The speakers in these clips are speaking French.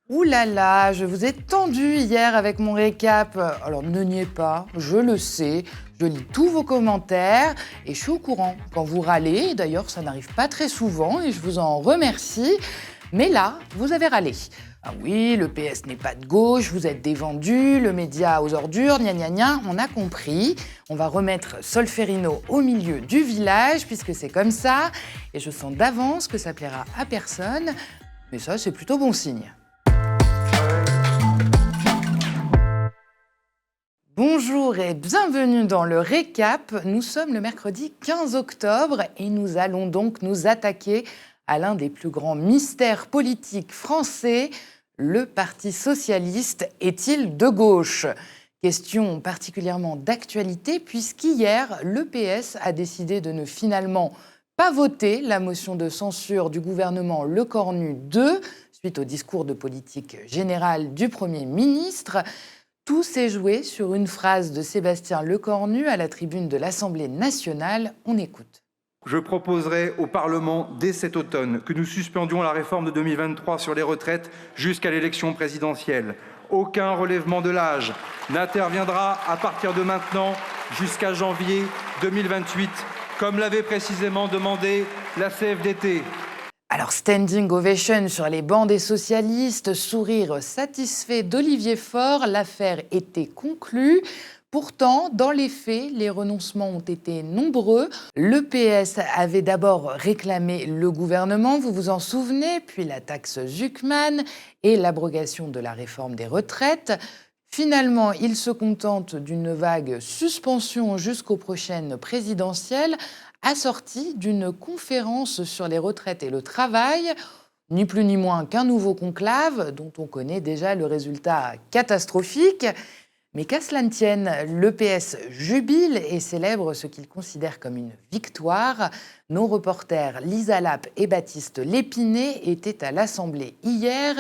Ouh là là, je vous ai tendu hier avec mon récap. Alors ne niez pas, je le sais, je lis tous vos commentaires et je suis au courant quand vous râlez. D'ailleurs, ça n'arrive pas très souvent et je vous en remercie. Mais là, vous avez râlé. Ah oui, le PS n'est pas de gauche, vous êtes des vendus, le média aux ordures, gna gna gna, on a compris. On va remettre Solferino au milieu du village puisque c'est comme ça. Et je sens d'avance que ça plaira à personne. Mais ça, c'est plutôt bon signe. Bonjour et bienvenue dans le récap. Nous sommes le mercredi 15 octobre et nous allons donc nous attaquer à l'un des plus grands mystères politiques français. Le Parti socialiste est-il de gauche ? Question particulièrement d'actualité puisqu'hier, le PS a décidé de ne finalement pas voter la motion de censure du gouvernement Lecornu 2 suite au discours de politique générale du Premier ministre. Tout s'est joué sur une phrase de Sébastien Lecornu à la tribune de l'Assemblée nationale. On écoute. Je proposerai au Parlement dès cet automne que nous suspendions la réforme de 2023 sur les retraites jusqu'à l'élection présidentielle. Aucun relèvement de l'âge n'interviendra à partir de maintenant jusqu'à janvier 2028, comme l'avait précisément demandé la CFDT. Alors, standing ovation sur les bancs des socialistes, sourire satisfait d'Olivier Faure, l'affaire était conclue. Pourtant, dans les faits, les renoncements ont été nombreux. Le PS avait d'abord réclamé le gouvernement, vous vous en souvenez, puis la taxe Zuckman et l'abrogation de la réforme des retraites. Finalement, il se contente d'une vague suspension jusqu'aux prochaines présidentielles, assortie d'une conférence sur les retraites et le travail, ni plus ni moins qu'un nouveau conclave dont on connaît déjà le résultat catastrophique. Mais qu'à cela ne tienne, le PS jubile et célèbre ce qu'il considère comme une victoire. Nos reporters Lisa Lapp et Baptiste Lépiné étaient à l'Assemblée hier.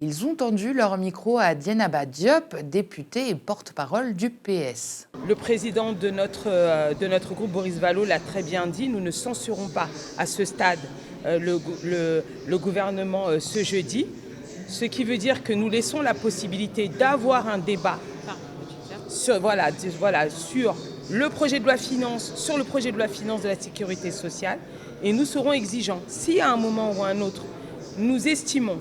Ils ont tendu leur micro à Dieynaba Diop, députée et porte-parole du PS. Le président de notre groupe, Boris Vallaud, l'a très bien dit, nous ne censurons pas à ce stade le gouvernement ce jeudi, ce qui veut dire que nous laissons la possibilité d'avoir un débat sur le projet de loi finance, sur le projet de loi finance de la sécurité sociale, et nous serons exigeants. Si à un moment ou à un autre, nous estimons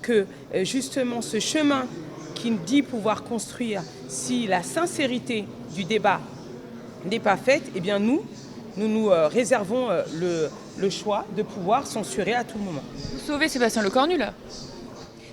que justement ce chemin qui dit pouvoir construire, si la sincérité du débat n'est pas faite, eh bien nous réservons le choix de pouvoir censurer à tout moment. Vous sauvez Sébastien Lecornu là ?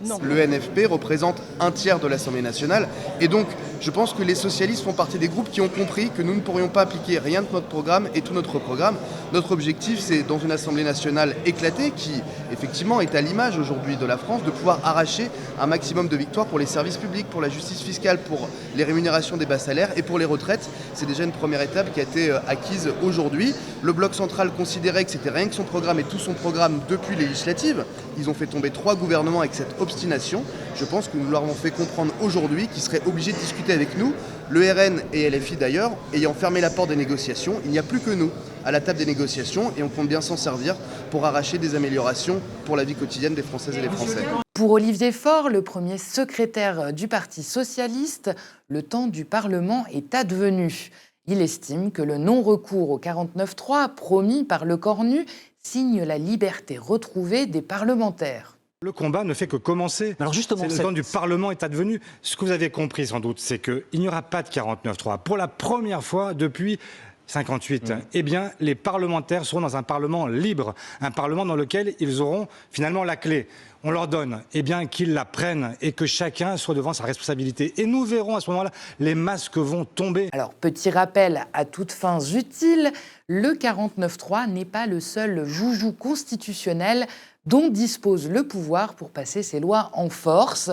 Non. Le NFP représente un tiers de l'Assemblée nationale et donc je pense que les socialistes font partie des groupes qui ont compris que nous ne pourrions pas appliquer rien de notre programme et tout notre programme. Notre objectif, c'est dans une Assemblée nationale éclatée qui effectivement est à l'image aujourd'hui de la France, de pouvoir arracher un maximum de victoires pour les services publics, pour la justice fiscale, pour les rémunérations des bas salaires et pour les retraites. C'est déjà une première étape qui a été acquise aujourd'hui. Le bloc central considérait que c'était rien que son programme et tout son programme depuis les législatives. Ils ont fait tomber 3 gouvernements avec cette obstination. Je pense que nous leur avons fait comprendre aujourd'hui qu'ils seraient obligés de discuter avec nous, le RN et LFI d'ailleurs, ayant fermé la porte des négociations. Il n'y a plus que nous à la table des négociations et on compte bien s'en servir pour arracher des améliorations pour la vie quotidienne des Françaises et des Français. Pour Olivier Faure, le premier secrétaire du Parti socialiste, le temps du Parlement est advenu. Il estime que le non-recours au 49.3 promis par Lecornu signe la liberté retrouvée des parlementaires. Le combat ne fait que commencer. Alors justement, c'est le temps du Parlement est advenu. Ce que vous avez compris sans doute, c'est qu'il n'y aura pas de 49.3. Pour la première fois depuis 58, eh bien, les parlementaires seront dans un Parlement libre, un Parlement dans lequel ils auront finalement la clé. On leur donne, eh bien, qu'ils la prennent et que chacun soit devant sa responsabilité. Et nous verrons à ce moment-là, les masques vont tomber. Alors, petit rappel à toutes fins utiles, le 49.3 n'est pas le seul joujou constitutionnel dont dispose le pouvoir pour passer ses lois en force.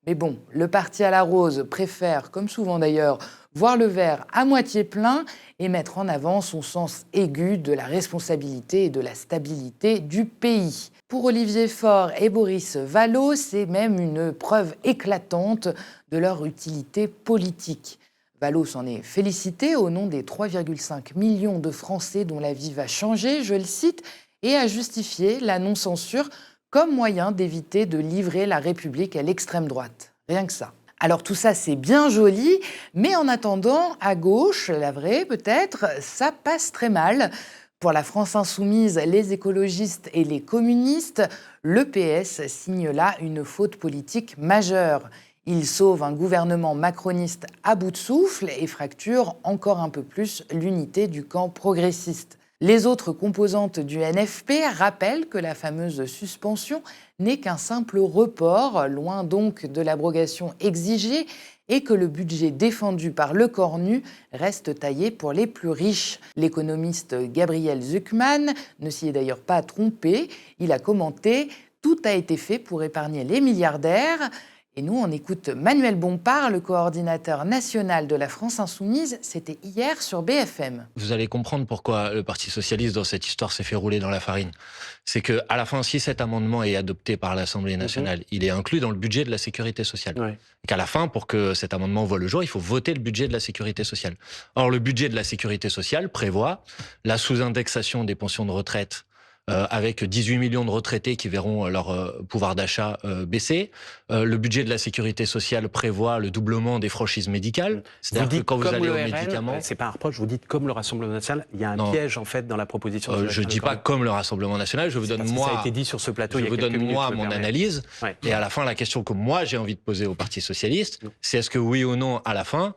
Mais bon, le parti à la rose préfère, comme souvent d'ailleurs, voir le verre à moitié plein et mettre en avant son sens aigu de la responsabilité et de la stabilité du pays. Pour Olivier Faure et Boris Vallaud, c'est même une preuve éclatante de leur utilité politique. Vallaud s'en est félicité au nom des 3,5 millions de Français dont la vie va changer, je le cite, et a justifié la non-censure comme moyen d'éviter de livrer la République à l'extrême droite. Rien que ça. Alors tout ça, c'est bien joli, mais en attendant, à gauche, la vraie peut-être, ça passe très mal. Pour la France insoumise, les écologistes et les communistes, le PS signe là une faute politique majeure. Il sauve un gouvernement macroniste à bout de souffle et fracture encore un peu plus l'unité du camp progressiste. Les autres composantes du NFP rappellent que la fameuse suspension n'est qu'un simple report, loin donc de l'abrogation exigée, et que le budget défendu par le corps nu reste taillé pour les plus riches. L'économiste Gabriel Zucman ne s'y est d'ailleurs pas trompé. Il a commenté « Tout a été fait pour épargner les milliardaires ». Et nous, on écoute Manuel Bompard, le coordinateur national de la France Insoumise. C'était hier sur BFM. Vous allez comprendre pourquoi le Parti socialiste, dans cette histoire, s'est fait rouler dans la farine. C'est qu'à la fin, si cet amendement est adopté par l'Assemblée nationale, il est inclus dans le budget de la sécurité sociale. Ouais. Et qu'à la fin, pour que cet amendement voie le jour, il faut voter le budget de la sécurité sociale. Or, le budget de la sécurité sociale prévoit la sous-indexation des pensions de retraite avec 18 millions de retraités qui verront leur pouvoir d'achat baisser. Le budget de la sécurité sociale prévoit le doublement des franchises médicales. C'est-à-dire que quand vous allez aux médicaments... C'est pas un reproche, vous dites comme le Rassemblement national, il y a un piège en fait dans la proposition. Je ne dis pas comme le Rassemblement national, je vous donne moi... Ça a été dit sur ce plateau il y a quelques minutes. Je vous donne moi mon analyse, et à la fin, la question que moi j'ai envie de poser au Parti socialiste, c'est est-ce que oui ou non, à la fin,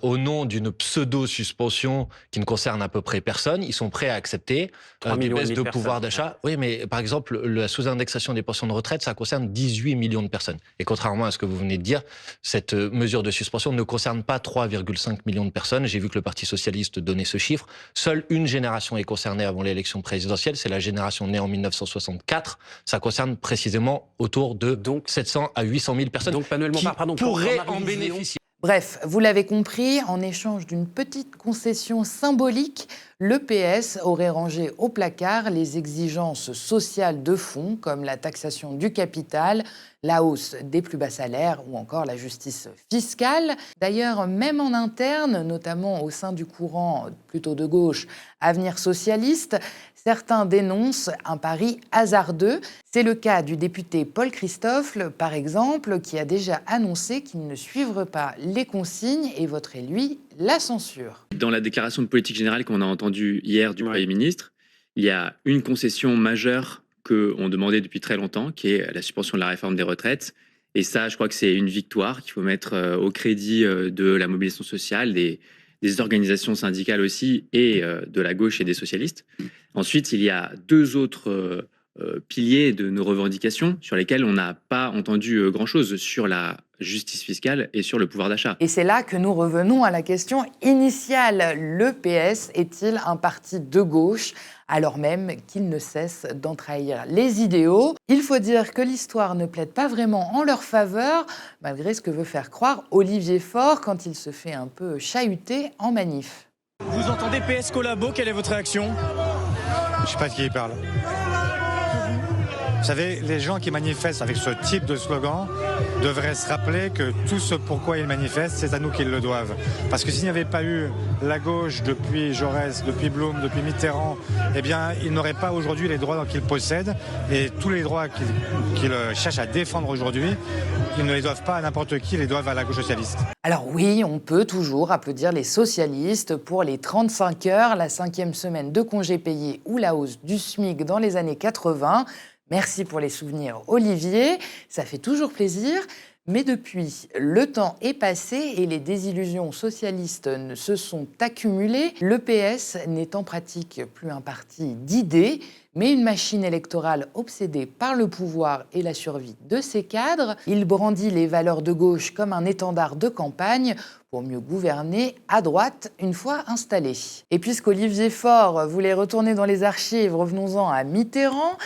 au nom d'une pseudo-suspension qui ne concerne à peu près personne, ils sont prêts à accepter des baisses de pouvoir d'achat. Oui, mais par exemple, la sous-indexation des pensions de retraite, ça concerne 18 millions de personnes. Et contrairement à ce que vous venez de dire, cette mesure de suspension ne concerne pas 3,5 millions de personnes. J'ai vu que le Parti socialiste donnait ce chiffre. Seule une génération est concernée avant l'élection présidentielle, c'est la génération née en 1964. Ça concerne précisément autour de 700 à 800 000 personnes qui pourraient en bénéficier. Bref, vous l'avez compris, en échange d'une petite concession symbolique, le PS aurait rangé au placard les exigences sociales de fond, comme la taxation du capital, la hausse des plus bas salaires ou encore la justice fiscale. D'ailleurs, même en interne, notamment au sein du courant plutôt de gauche, Avenir socialiste, certains dénoncent un pari hasardeux. C'est le cas du député Paul Christoffel, par exemple, qui a déjà annoncé qu'il ne suivrait pas les consignes et voterait, lui, la censure. Dans la déclaration de politique générale qu'on a entendue hier du Premier ministre, il y a une concession majeure qu'on demandait depuis très longtemps, qui est la suspension de la réforme des retraites. Et ça, je crois que c'est une victoire qu'il faut mettre au crédit de la mobilisation sociale, des organisations syndicales aussi, et de la gauche et des socialistes. Ensuite, il y a deux autres piliers de nos revendications sur lesquels on n'a pas entendu grand-chose, sur la justice fiscale et sur le pouvoir d'achat. Et c'est là que nous revenons à la question initiale. Le PS est-il un parti de gauche, alors même qu'il ne cesse d'en trahir les idéaux? Il faut dire que l'histoire ne plaide pas vraiment en leur faveur, malgré ce que veut faire croire Olivier Faure quand il se fait un peu chahuter en manif. Vous entendez PS collabo, quelle est votre réaction? Je ne sais pas de qui il parle. Vous savez, les gens qui manifestent avec ce type de slogan devraient se rappeler que tout ce pourquoi ils manifestent, c'est à nous qu'ils le doivent. Parce que s'il n'y avait pas eu la gauche depuis Jaurès, depuis Blum, depuis Mitterrand, eh bien, ils n'auraient pas aujourd'hui les droits qu'ils possèdent. Et tous les droits qu'ils cherchent à défendre aujourd'hui, ils ne les doivent pas à n'importe qui, ils les doivent à la gauche socialiste. Alors oui, on peut toujours applaudir les socialistes pour les 35 heures, la 5e semaine de congés payés ou la hausse du SMIC dans les années 80. Merci pour les souvenirs, Olivier. Ça fait toujours plaisir. Mais depuis, le temps est passé et les désillusions socialistes se sont accumulées. Le PS n'est en pratique plus un parti d'idées, mais une machine électorale obsédée par le pouvoir et la survie de ses cadres. Il brandit les valeurs de gauche comme un étendard de campagne pour mieux gouverner à droite une fois installé. Et puisqu'Olivier Faure voulait retourner dans les archives, revenons-en à Mitterrand.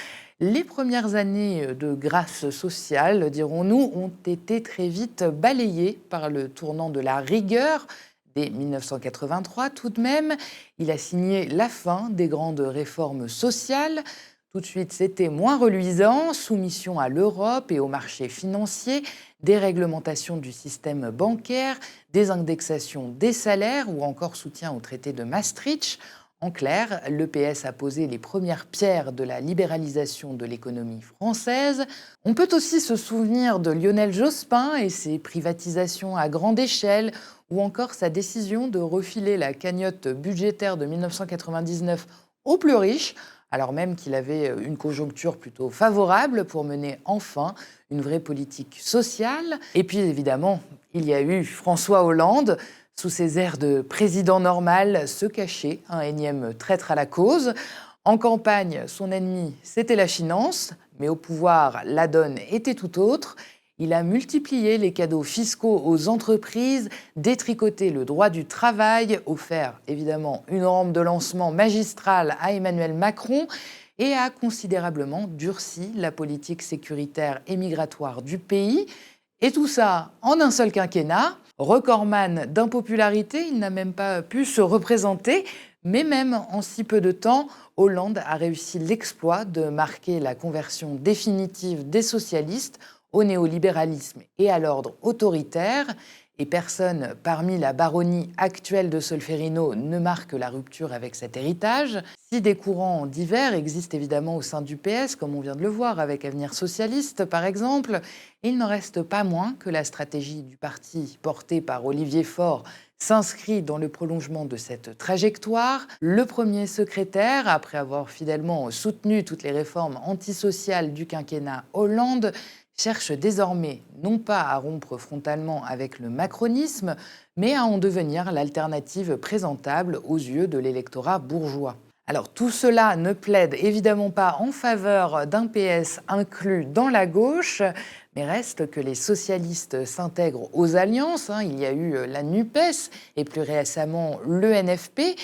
Les premières années de grâce sociale, dirons-nous, ont été très vite balayées par le tournant de la rigueur. Dès 1983, tout de même, il a signé la fin des grandes réformes sociales. Tout de suite, c'était moins reluisant, soumission à l'Europe et au marché financier, déréglementation du système bancaire, désindexation des salaires ou encore soutien au traité de Maastricht. En clair, le PS a posé les premières pierres de la libéralisation de l'économie française. On peut aussi se souvenir de Lionel Jospin et ses privatisations à grande échelle, ou encore sa décision de refiler la cagnotte budgétaire de 1999 aux plus riches, alors même qu'il avait une conjoncture plutôt favorable pour mener enfin une vraie politique sociale. Et puis évidemment, il y a eu François Hollande. Sous ses airs de président normal, se cachait un énième traître à la cause. En campagne, son ennemi, c'était la finance, mais au pouvoir, la donne était tout autre. Il a multiplié les cadeaux fiscaux aux entreprises, détricoté le droit du travail, offert évidemment une rampe de lancement magistrale à Emmanuel Macron et a considérablement durci la politique sécuritaire et migratoire du pays. Et tout ça en un seul quinquennat. Recordman d'impopularité, il n'a même pas pu se représenter, mais même en si peu de temps, Hollande a réussi l'exploit de marquer la conversion définitive des socialistes au néolibéralisme et à l'ordre autoritaire. Et personne parmi la baronnie actuelle de Solferino ne marque la rupture avec cet héritage. Si des courants divers existent évidemment au sein du PS, comme on vient de le voir avec Avenir Socialiste par exemple, il n'en reste pas moins que la stratégie du parti portée par Olivier Faure s'inscrit dans le prolongement de cette trajectoire. Le premier secrétaire, après avoir fidèlement soutenu toutes les réformes antisociales du quinquennat Hollande, cherche désormais non pas à rompre frontalement avec le macronisme, mais à en devenir l'alternative présentable aux yeux de l'électorat bourgeois. Alors tout cela ne plaide évidemment pas en faveur d'un PS inclus dans la gauche, mais reste que les socialistes s'intègrent aux alliances. Il y a eu la NUPES et plus récemment le NFP,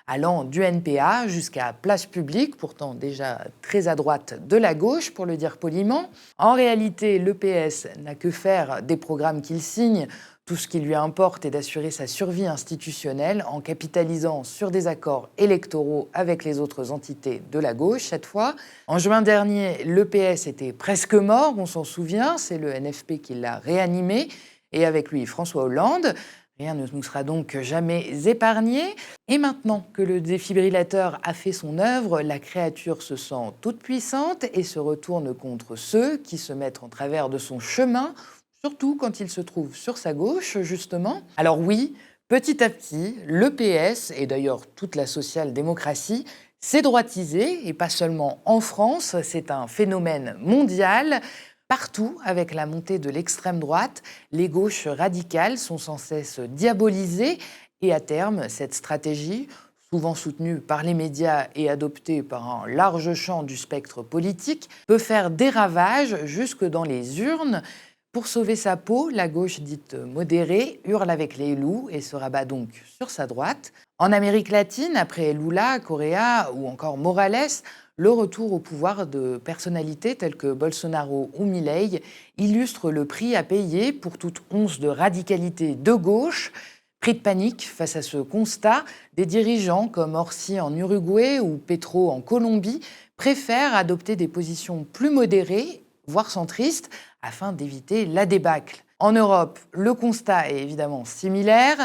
allant du NPA jusqu'à Place Publique, pourtant déjà très à droite de la gauche, pour le dire poliment. En réalité, le PS n'a que faire des programmes qu'il signe. Tout ce qui lui importe est d'assurer sa survie institutionnelle en capitalisant sur des accords électoraux avec les autres entités de la gauche, cette fois. En juin dernier, le PS était presque mort, on s'en souvient, c'est le NFP qui l'a réanimé, et avec lui François Hollande. Rien ne nous sera donc jamais épargné. Et maintenant que le défibrillateur a fait son œuvre, la créature se sent toute puissante et se retourne contre ceux qui se mettent en travers de son chemin, surtout quand il se trouve sur sa gauche, justement. Alors oui, petit à petit, le PS, et d'ailleurs toute la social-démocratie, s'est droitisé, et pas seulement en France, c'est un phénomène mondial. Partout, avec la montée de l'extrême droite, les gauches radicales sont sans cesse diabolisées et à terme, cette stratégie, souvent soutenue par les médias et adoptée par un large champ du spectre politique, peut faire des ravages jusque dans les urnes. Pour sauver sa peau, la gauche dite modérée hurle avec les loups et se rabat donc sur sa droite. En Amérique latine, après Lula, Correa ou encore Morales, le retour au pouvoir de personnalités telles que Bolsonaro ou Milei illustre le prix à payer pour toute once de radicalité de gauche. Pris de panique face à ce constat, des dirigeants comme Orsi en Uruguay ou Petro en Colombie préfèrent adopter des positions plus modérées, voire centristes, afin d'éviter la débâcle. En Europe, le constat est évidemment similaire.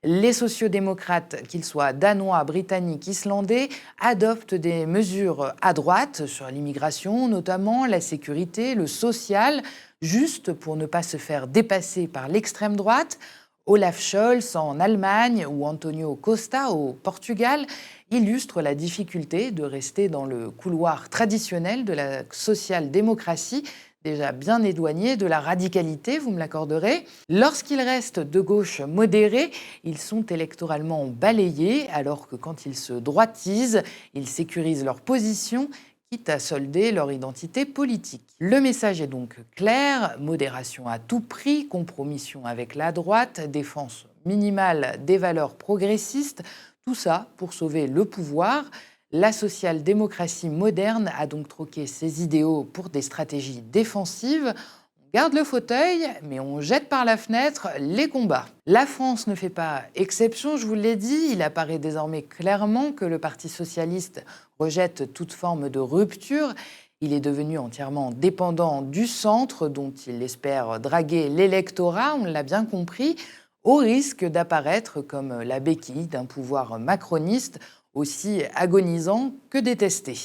Les sociodémocrates, qu'ils soient danois, britanniques, islandais, adoptent des mesures à droite sur l'immigration, notamment la sécurité, le social, juste pour ne pas se faire dépasser par l'extrême droite. Olaf Scholz en Allemagne ou Antonio Costa au Portugal illustrent la difficulté de rester dans le couloir traditionnel de la social-démocratie, déjà bien éloignés de la radicalité, vous me l'accorderez. Lorsqu'ils restent de gauche modérés, ils sont électoralement balayés, alors que quand ils se droitisent, ils sécurisent leur position, quitte à solder leur identité politique. Le message est donc clair, modération à tout prix, compromission avec la droite, défense minimale des valeurs progressistes, tout ça pour sauver le pouvoir. La social-démocratie moderne a donc troqué ses idéaux pour des stratégies défensives. On garde le fauteuil, mais on jette par la fenêtre les combats. La France ne fait pas exception, je vous l'ai dit. Il apparaît désormais clairement que le Parti socialiste rejette toute forme de rupture. Il est devenu entièrement dépendant du centre, dont il espère draguer l'électorat, on l'a bien compris, au risque d'apparaître comme la béquille d'un pouvoir macroniste aussi agonisant que détesté.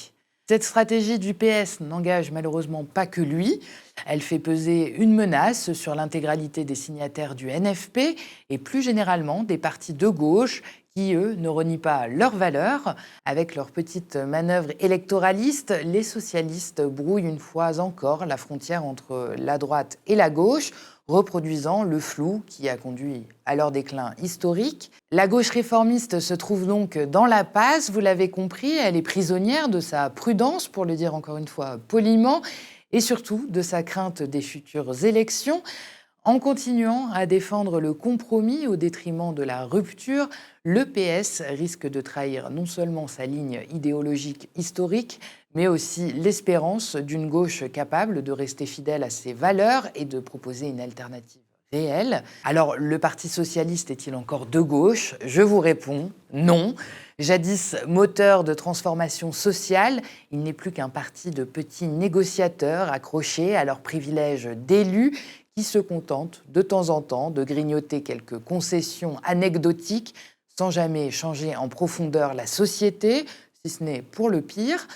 Cette stratégie du PS n'engage malheureusement pas que lui. Elle fait peser une menace sur l'intégralité des signataires du NFP et plus généralement des partis de gauche qui, eux, ne renient pas leurs valeurs. Avec leurs petites manœuvres électoralistes, les socialistes brouillent une fois encore la frontière entre la droite et la gauche, reproduisant le flou qui a conduit à leur déclin historique. La gauche réformiste se trouve donc dans la passe, vous l'avez compris, elle est prisonnière de sa prudence, pour le dire encore une fois poliment, et surtout de sa crainte des futures élections. En continuant à défendre le compromis au détriment de la rupture, le PS risque de trahir non seulement sa ligne idéologique historique, mais aussi l'espérance d'une gauche capable de rester fidèle à ses valeurs et de proposer une alternative réelle. Alors, le Parti socialiste est-il encore de gauche ? Je vous réponds non. Jadis moteur de transformation sociale, il n'est plus qu'un parti de petits négociateurs accrochés à leurs privilèges d'élus qui se contentent de temps en temps de grignoter quelques concessions anecdotiques sans jamais changer en profondeur la société, si ce n'est pour le pire.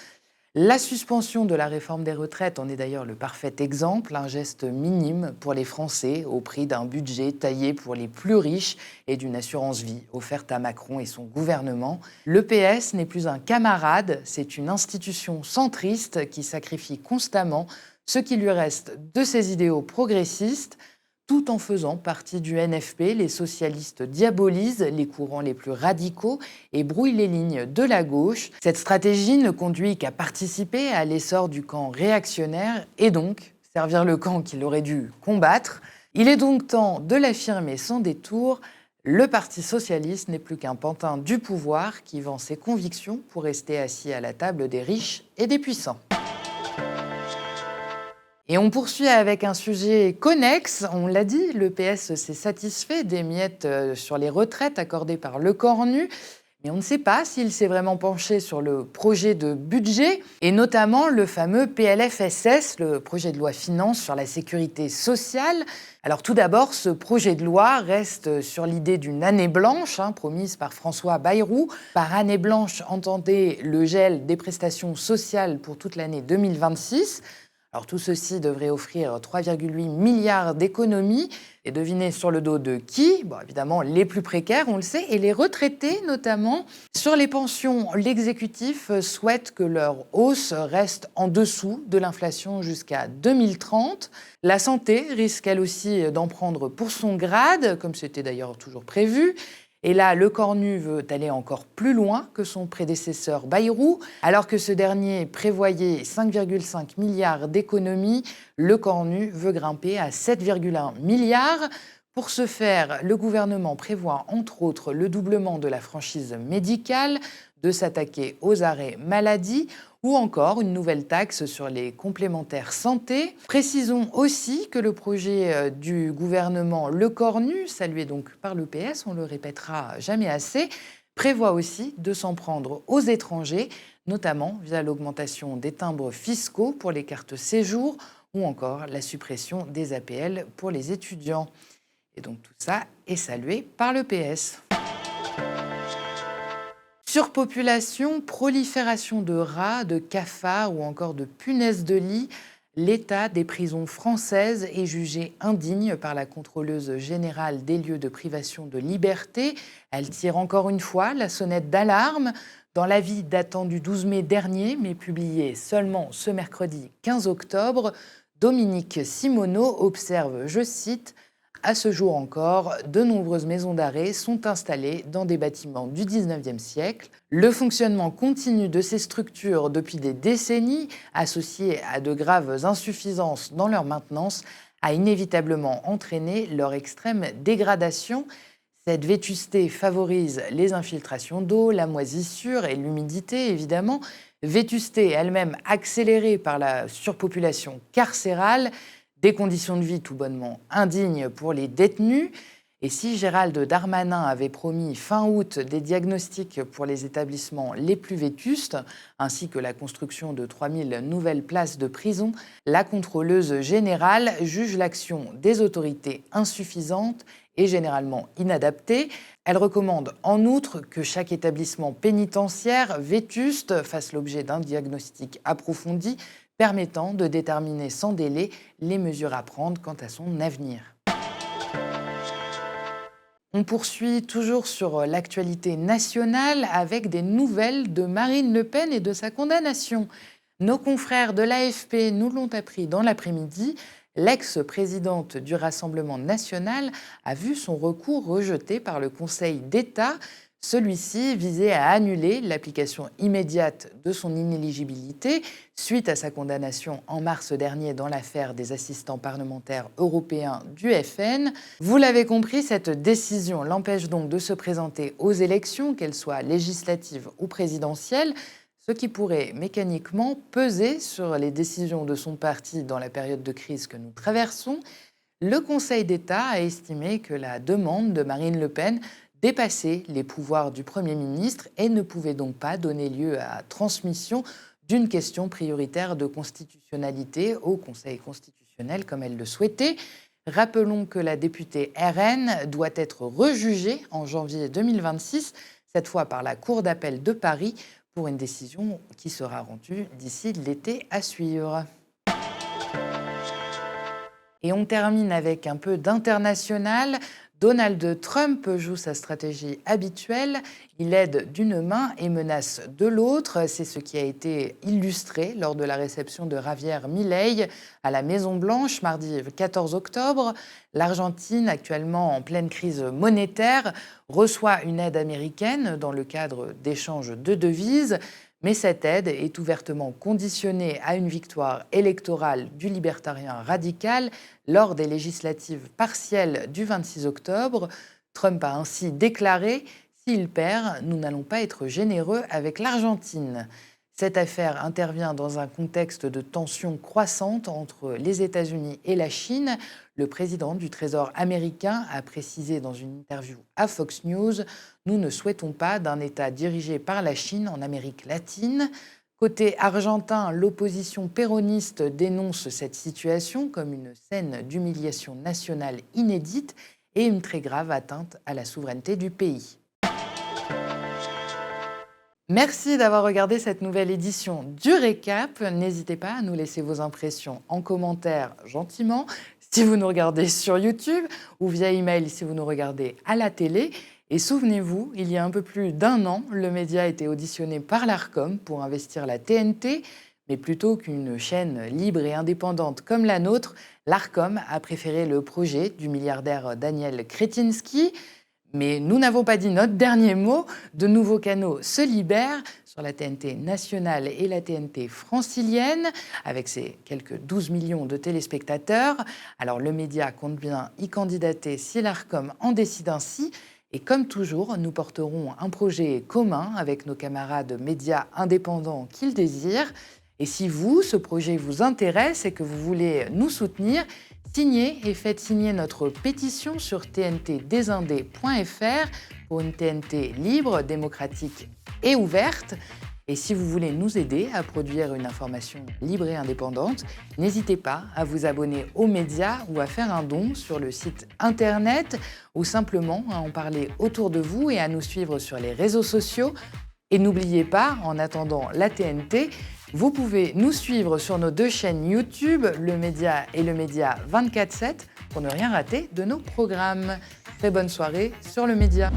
La suspension de la réforme des retraites en est d'ailleurs le parfait exemple, un geste minime pour les Français au prix d'un budget taillé pour les plus riches et d'une assurance vie offerte à Macron et son gouvernement. Le PS n'est plus un camarade, c'est une institution centriste qui sacrifie constamment ce qui lui reste de ses idéaux progressistes. Tout en faisant partie du NFP, les socialistes diabolisent les courants les plus radicaux et brouillent les lignes de la gauche. Cette stratégie ne conduit qu'à participer à l'essor du camp réactionnaire et donc servir le camp qu'il aurait dû combattre. Il est donc temps de l'affirmer sans détour, le Parti socialiste n'est plus qu'un pantin du pouvoir qui vend ses convictions pour rester assis à la table des riches et des puissants. Et on poursuit avec un sujet connexe. On l'a dit, le PS s'est satisfait des miettes sur les retraites accordées par Lecornu. Mais on ne sait pas s'il s'est vraiment penché sur le projet de budget, et notamment le fameux PLFSS, le projet de loi finance sur la sécurité sociale. Alors tout d'abord, ce projet de loi reste sur l'idée d'une année blanche, promise par François Bayrou. Par année blanche, entendez le gel des prestations sociales pour toute l'année 2026. Alors tout ceci devrait offrir 3,8 milliards d'économies. Et devinez sur le dos de qui ? Bon, évidemment, les plus précaires, on le sait, et les retraités notamment. Sur les pensions, l'exécutif souhaite que leur hausse reste en dessous de l'inflation jusqu'à 2030. La santé risque elle aussi d'en prendre pour son grade, comme c'était d'ailleurs toujours prévu. Et là, Lecornu veut aller encore plus loin que son prédécesseur Bayrou. Alors que ce dernier prévoyait 5,5 milliards d'économies, Lecornu veut grimper à 7,1 milliards. Pour ce faire, le gouvernement prévoit entre autres le doublement de la franchise médicale, de s'attaquer aux arrêts maladie ou encore une nouvelle taxe sur les complémentaires santé. Précisons aussi que le projet du gouvernement Lecornu, salué donc par le PS, on le répétera jamais assez, prévoit aussi de s'en prendre aux étrangers, notamment via l'augmentation des timbres fiscaux pour les cartes séjour ou encore la suppression des APL pour les étudiants. Et donc tout ça est salué par le PS. Surpopulation, prolifération de rats, de cafards ou encore de punaises de lit, l'état des prisons françaises est jugé indigne par la contrôleuse générale des lieux de privation de liberté. Elle tire encore une fois la sonnette d'alarme. Dans l'avis datant du 12 mai dernier, mais publié seulement ce mercredi 15 octobre, Dominique Simoneau observe, je cite, « À ce jour encore, de nombreuses maisons d'arrêt sont installées dans des bâtiments du 19e siècle. Le fonctionnement continu de ces structures depuis des décennies, associé à de graves insuffisances dans leur maintenance, a inévitablement entraîné leur extrême dégradation. Cette vétusté favorise les infiltrations d'eau, la moisissure et l'humidité, évidemment. Vétusté elle-même accélérée par la surpopulation carcérale, des conditions de vie tout bonnement indignes pour les détenus. Et si Gérald Darmanin avait promis fin août des diagnostics pour les établissements les plus vétustes, ainsi que la construction de 3000 nouvelles places de prison, la contrôleuse générale juge l'action des autorités insuffisante et généralement inadaptée. Elle recommande en outre que chaque établissement pénitentiaire vétuste fasse l'objet d'un diagnostic approfondi permettant de déterminer sans délai les mesures à prendre quant à son avenir. On poursuit toujours sur l'actualité nationale avec des nouvelles de Marine Le Pen et de sa condamnation. Nos confrères de l'AFP nous l'ont appris dans l'après-midi. L'ex-présidente du Rassemblement national a vu son recours rejeté par le Conseil d'État. Celui-ci visait à annuler l'application immédiate de son inéligibilité suite à sa condamnation en mars dernier dans l'affaire des assistants parlementaires européens du FN. Vous l'avez compris, cette décision l'empêche donc de se présenter aux élections, qu'elles soient législatives ou présidentielles, ce qui pourrait mécaniquement peser sur les décisions de son parti dans la période de crise que nous traversons. Le Conseil d'État a estimé que la demande de Marine Le Pen dépassait les pouvoirs du Premier ministre et ne pouvait donc pas donner lieu à transmission d'une question prioritaire de constitutionnalité au Conseil constitutionnel comme elle le souhaitait. Rappelons que la députée RN doit être rejugée en janvier 2026, cette fois par la Cour d'appel de Paris, pour une décision qui sera rendue d'ici l'été à suivre. Et on termine avec un peu d'international. Donald Trump joue sa stratégie habituelle. Il aide d'une main et menace de l'autre. C'est ce qui a été illustré lors de la réception de Javier Milei à la Maison-Blanche mardi 14 octobre. L'Argentine, actuellement en pleine crise monétaire, reçoit une aide américaine dans le cadre d'échanges de devises. Mais cette aide est ouvertement conditionnée à une victoire électorale du libertarien radical lors des législatives partielles du 26 octobre. Trump a ainsi déclaré « S'il perd, nous n'allons pas être généreux avec l'Argentine ». Cette affaire intervient dans un contexte de tensions croissantes entre les États-Unis et la Chine. Le président du Trésor américain a précisé dans une interview à Fox News « Nous ne souhaitons pas d'un État dirigé par la Chine en Amérique latine ». Côté argentin, l'opposition péroniste dénonce cette situation comme une scène d'humiliation nationale inédite et une très grave atteinte à la souveraineté du pays. Merci d'avoir regardé cette nouvelle édition du Récap. N'hésitez pas à nous laisser vos impressions en commentaire gentiment si vous nous regardez sur YouTube ou via email si vous nous regardez à la télé. Et souvenez-vous, il y a un peu plus d'1 an, le média a été auditionné par l'Arcom pour investir la TNT. Mais plutôt qu'une chaîne libre et indépendante comme la nôtre, l'Arcom a préféré le projet du milliardaire Daniel Kretinsky. Mais nous n'avons pas dit notre dernier mot. De nouveaux canaux se libèrent sur la TNT nationale et la TNT francilienne, avec ses quelques 12 millions de téléspectateurs. Alors le média compte bien y candidater si l'Arcom en décide ainsi. Et comme toujours, nous porterons un projet commun avec nos camarades médias indépendants qui le désirent. Et si vous, ce projet vous intéresse et que vous voulez nous soutenir, signez et faites signer notre pétition sur tntdesindés.fr pour une TNT libre, démocratique et ouverte. Et si vous voulez nous aider à produire une information libre et indépendante, n'hésitez pas à vous abonner aux médias ou à faire un don sur le site internet ou simplement à en parler autour de vous et à nous suivre sur les réseaux sociaux. Et n'oubliez pas, en attendant la TNT, vous pouvez nous suivre sur nos 2 chaînes YouTube, Le Média et Le Média 24/7, pour ne rien rater de nos programmes. Très bonne soirée sur Le Média.